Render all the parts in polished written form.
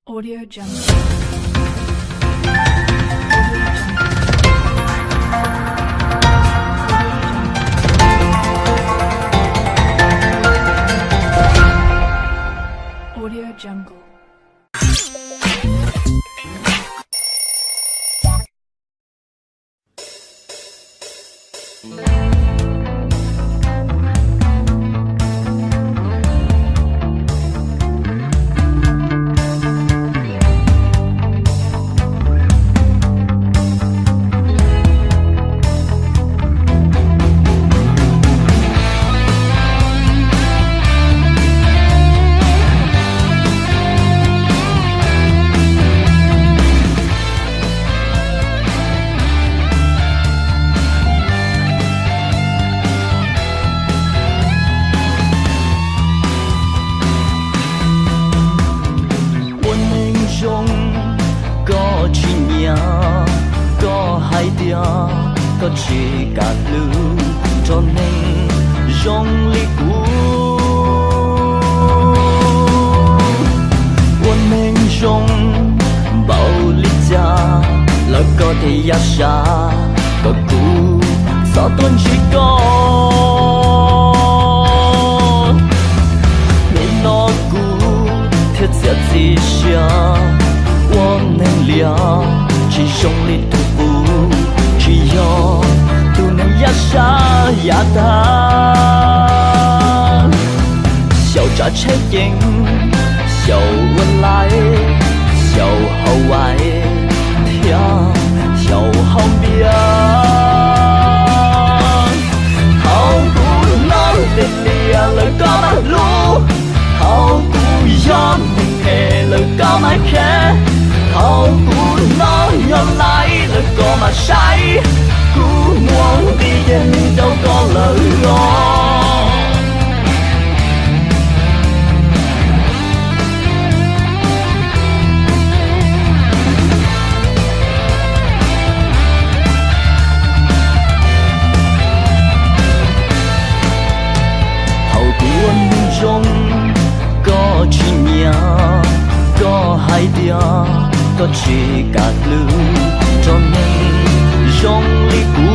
Audio Jungle. Audio Jungle. Có chuyện nhà, có hai tia, có chỉ cả lưu cho nên rong li cũ. Quân mình rong bao li cha, là có thể ya sa, có cũ, sao tuân chỉ có. Nên nó cũ, thiết sẽ gì xa. 我能了，只用力徒步，只有都能压下压他。小扎车影，小温来，小后外，跳小后边。好古老的烈了高马路，好古要明黑了高马开。 好古老又来了個馬西，古往啲嘢都個女我。好古運中個chuyện nhà có hai tia. Có chỉ cả lưu cho nên rong li cũ.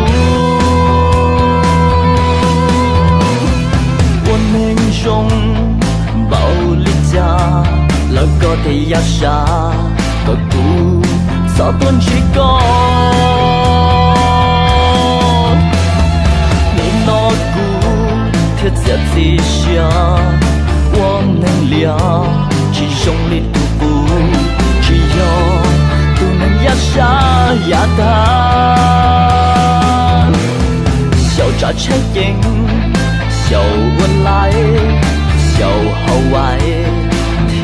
Quân mình rong bao li cha là có thể ya sa có cũ sao tuân chỉ có. Nên nó cũ thiết sẽ gì xa. 我能了，只用力徒步。 只有都能压下压他，小扎车影，小温来，小后外，跳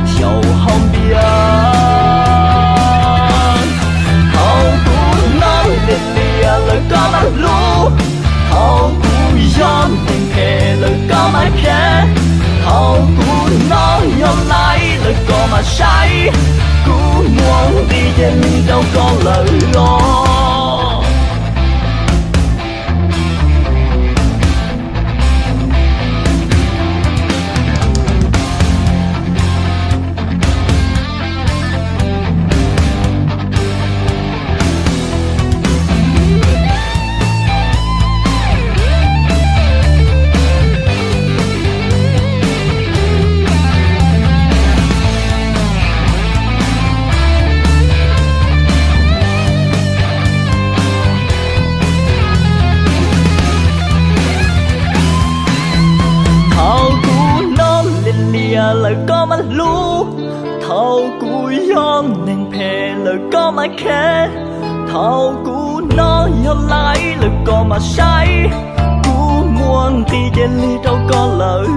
小后边。好古老的烈了高马路，好古要明黑了高马开。 好古老又來了個馬西，古往啲嘢都個女我。 lời có mắt lú thâu cú yon nên phê lời có mắt khé thâu cú nó yon lại lời có mắt say cú muôn thì trên ly đâu có lời